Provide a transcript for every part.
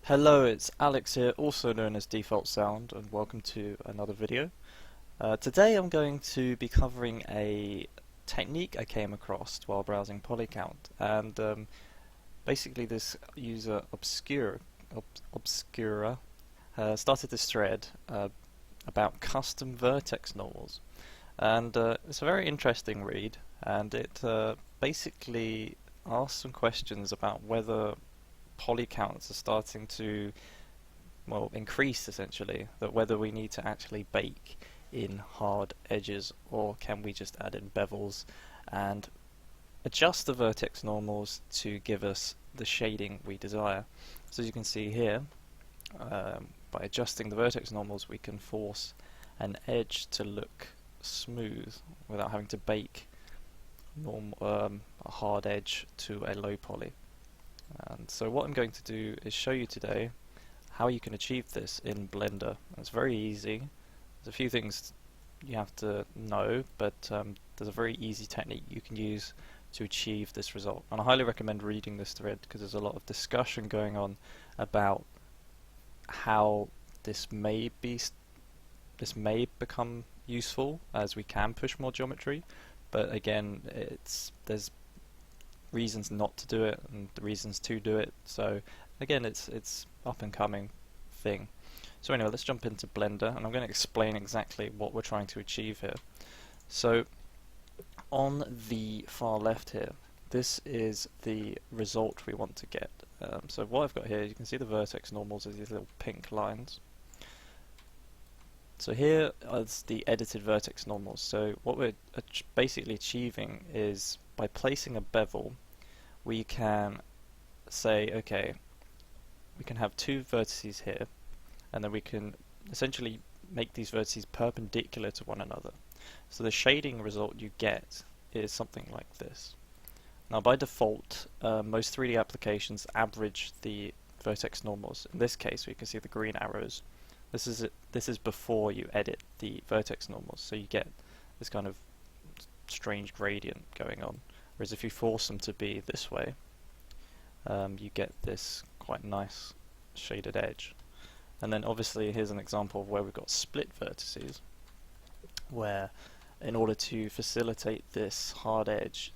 Hello, it's Alex here, also known as Defaultsound, and welcome to another video. Today I'm going to be covering a technique I came across while browsing Polycount, and basically this user Obscura started this thread about custom vertex normals, and it's a very interesting read, and it basically asks some questions about whether polycounts are starting to, well, increase essentially, that whether we need to actually bake in hard edges or can we just add in bevels and adjust the vertex normals to give us the shading we desire. So as you can see here, by adjusting the vertex normals we can force an edge to look smooth without having to bake a hard edge to a low poly. And so what I'm going to do is show you today how you can achieve this in Blender. It's very easy. There's a few things you have to know, but there's a very easy technique you can use to achieve this result. And I highly recommend reading this thread because there's a lot of discussion going on about how this may become useful as we can push more geometry, but again, there's reasons not to do it and the reasons to do it. So again, it's up and coming thing. So anyway, let's jump into Blender, and I'm going to explain exactly what we're trying to achieve here. So on the far left here, this is the result we want to get. So what I've got here, you can see the vertex normals as these little pink lines. So here is the edited vertex normals. So what we're basically achieving is, by placing a bevel, we can say, okay, we can have two vertices here, and then we can essentially make these vertices perpendicular to one another. So the shading result you get is something like this. Now by default, most 3D applications average the vertex normals. In this case, we can see the green arrows. This is before you edit the vertex normals, so you get this kind of strange gradient going on. Whereas if you force them to be this way, you get this quite nice shaded edge. And then obviously here's an example of where we've got split vertices, where in order to facilitate this hard edge,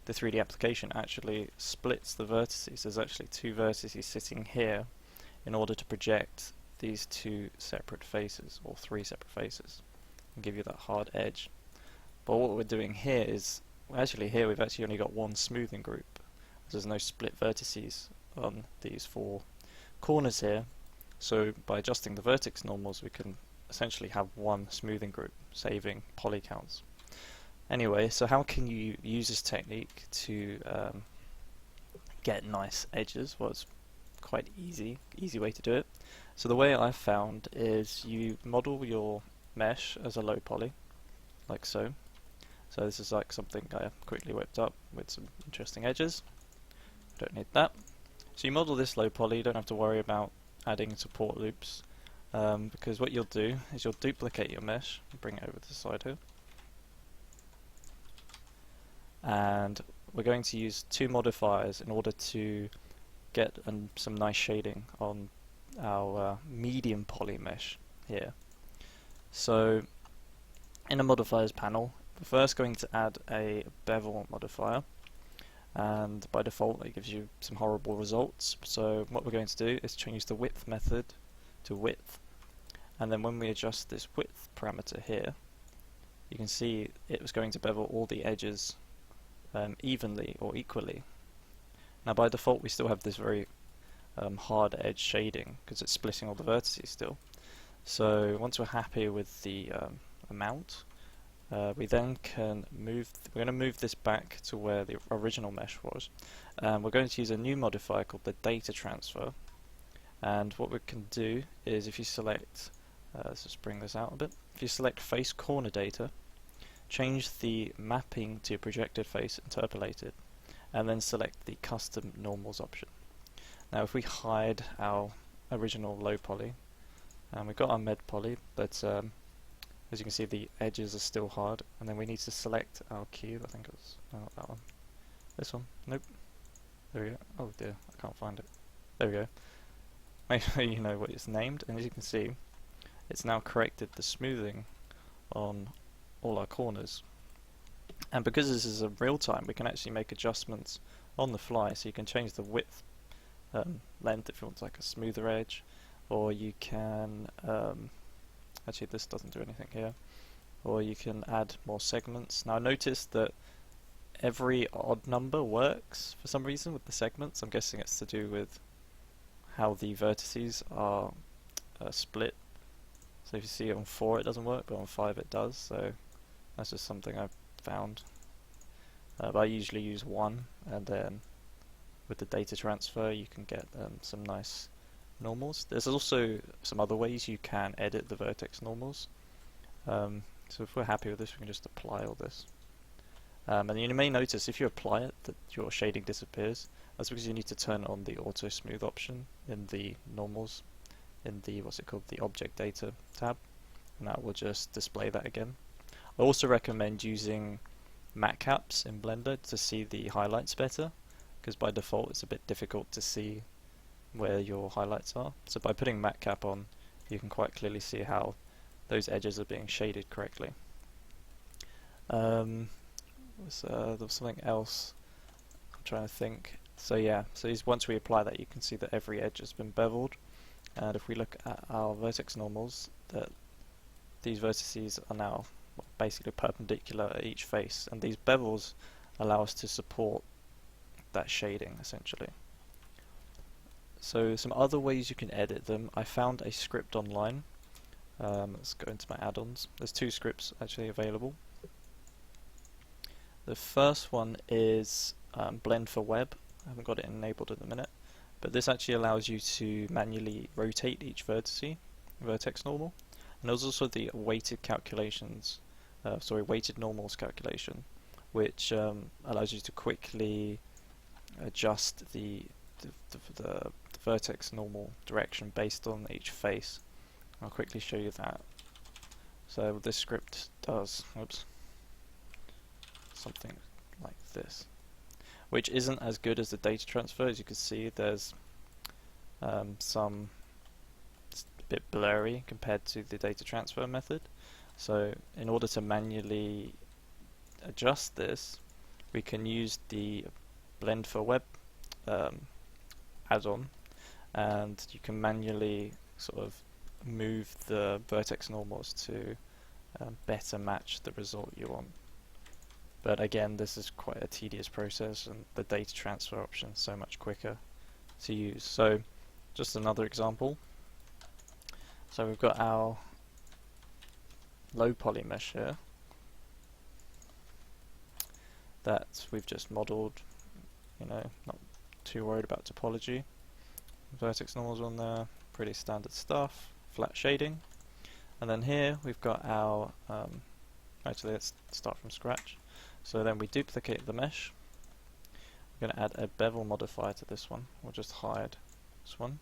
the 3D application actually splits the vertices. There's actually two vertices sitting here in order to project these two separate faces, or three separate faces, and give you that hard edge. But what we're doing here is, actually here we've actually only got one smoothing group. There's no split vertices on these four corners here, so by adjusting the vertex normals we can essentially have one smoothing group, saving poly counts. Anyway, so how can you use this technique to get nice edges? Well, it's quite easy way to do it. So the way I've found is you model your mesh as a low poly, like so. So this is like something I quickly whipped up with some interesting edges. Don't need that. So you model this low poly, you don't have to worry about adding support loops, because what you'll do is you'll duplicate your mesh, bring it over to the side here, and we're going to use two modifiers in order to get some nice shading on our medium poly mesh here. So in the modifiers panel, we're first going to add a bevel modifier, and by default it gives you some horrible results. So what we're going to do is change the width method to width, and then when we adjust this width parameter here, you can see it was going to bevel all the edges evenly or equally. Now by default we still have this very hard edge shading because it's splitting all the vertices still. So once we're happy with the amount, we then can we're going to move this back to where the original mesh was. We're going to use a new modifier called the data transfer, and what we can do is, if you select, let's just bring this out a bit, if you select face corner data, change the mapping to projected face interpolated, and then select the custom normals option. Now if we hide our original low poly, and we've got our med poly, but as you can see the edges are still hard, and then we need to select our cube. I think it was not that one. This one? Nope. There we go. Oh dear, I can't find it. There we go. make sure you know what it's named, and as you can see, it's now corrected the smoothing on all our corners. And because this is a real time, we can actually make adjustments on the fly, so you can change the width, length if you want like a smoother edge, or you can, actually this doesn't do anything here, or you can add more segments. Now I noticed that every odd number works for some reason with the segments. I'm guessing it's to do with how the vertices are split. So if you see it on 4 it doesn't work, but on 5 it does, so that's just something I've found. But I usually use 1, and then with the data transfer you can get some nice normals. There's also some other ways you can edit the vertex normals. So if we're happy with this, we can just apply all this. And you may notice if you apply it that your shading disappears. That's because you need to turn on the auto smooth option in the normals, in the the object data tab, and that will just display that again. I also recommend using matte caps in Blender to see the highlights better, because by default it's a bit difficult to see where your highlights are. So by putting matte cap on, you can quite clearly see how those edges are being shaded correctly. There was something else I'm trying to think. So yeah, so once we apply that, you can see that every edge has been beveled, and if we look at our vertex normals, that these vertices are now basically perpendicular at each face, and these bevels allow us to support that shading essentially. So some other ways you can edit them. I found a script online. Let's go into my add-ons. There's 2 scripts actually available. The first one is Blend for Web. I haven't got it enabled at the minute, but this actually allows you to manually rotate each vertex normal. And there's also the weighted calculations, weighted normals calculation, which allows you to quickly adjust the vertex normal direction based on each face. I'll quickly show you that. So this script does something like this, which isn't as good as the data transfer. As you can see, there's some a bit blurry compared to the data transfer method. So in order to manually adjust this, we can use the Blend for Web add-on, and you can manually sort of move the vertex normals to better match the result you want. But again, this is quite a tedious process, and the data transfer option is so much quicker to use. So just another example. So we've got our low poly mesh here that we've just modeled, not too worried about topology. Vertex normals on there, pretty standard stuff, flat shading. And then here we've got our, actually let's start from scratch. So then we duplicate the mesh. We're going to add a bevel modifier to this one. We'll just hide this one.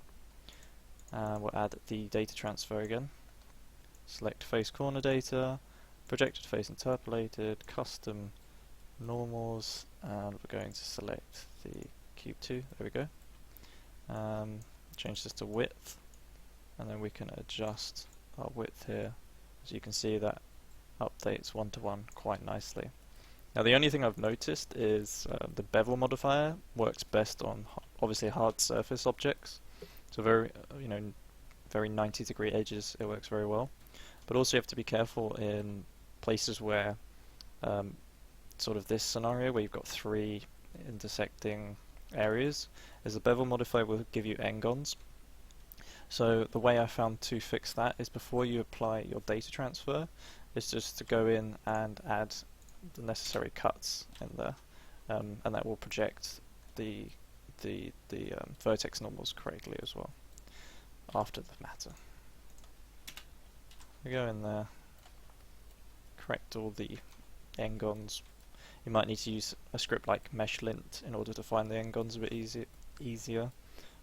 And we'll add the data transfer again. Select face corner data, projected face interpolated, custom normals, and we're going to select the cube 2. There we go. Change this to width, and then we can adjust our width here. As you can see, that updates 1-to-1 quite nicely. Now the only thing I've noticed is the bevel modifier works best on obviously hard surface objects. So very 90-degree edges, it works very well. But also you have to be careful in places where sort of this scenario where you've got 3 intersecting areas, is the bevel modifier will give you n-gons. So the way I found to fix that is before you apply your data transfer, is just to go in and add the necessary cuts in there, and that will project the vertex normals correctly as well after the matter. We go in there, correct all the n-gons. You might need to use a script like meshlint in order to find the n-gons a bit easier,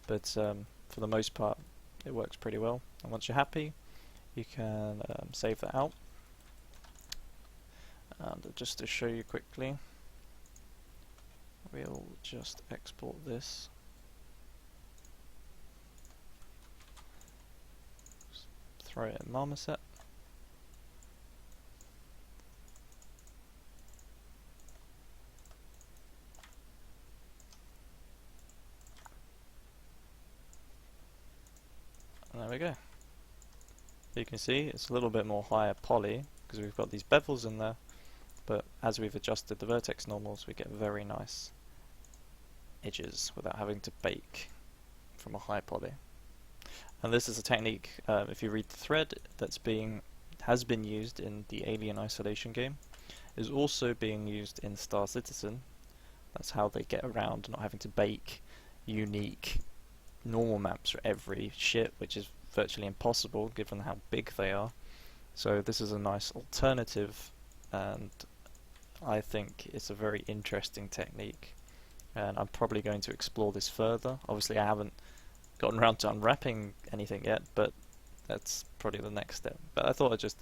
but for the most part it works pretty well. And once you're happy, you can save that out. And just to show you quickly, we'll just export this. throw it in Marmoset. And there we go. You can see it's a little bit more higher poly because we've got these bevels in there, but as we've adjusted the vertex normals we get very nice edges without having to bake from a high poly. And this is a technique, if you read the thread, has been used in the Alien Isolation game, is also being used in Star Citizen. That's how they get around not having to bake unique normal maps for every ship, which is virtually impossible given how big they are. So this is a nice alternative, and I think it's a very interesting technique, and I'm probably going to explore this further. Obviously I haven't gotten around to unwrapping anything yet, but that's probably the next step. But I thought I'd just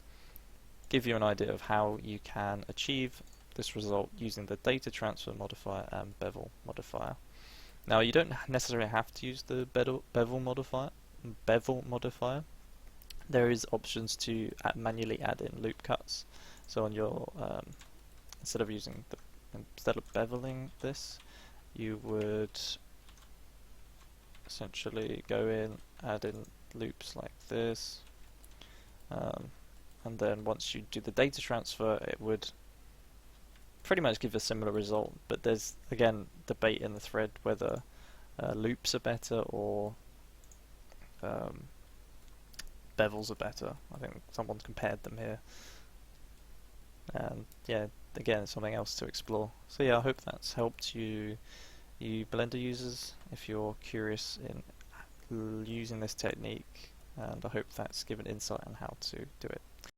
give you an idea of how you can achieve this result using the data transfer modifier and bevel modifier. Now you don't necessarily have to use the bevel modifier. There is options to manually add in loop cuts. So on your instead of beveling this, you would essentially go in, add in loops like this, and then once you do the data transfer it would pretty much give a similar result, but there's again debate in the thread whether loops are better or bevels are better. I think someone compared them here, and yeah, again it's something else to explore. So yeah, I hope that's helped you Blender users if you're curious in using this technique, and I hope that's given insight on how to do it.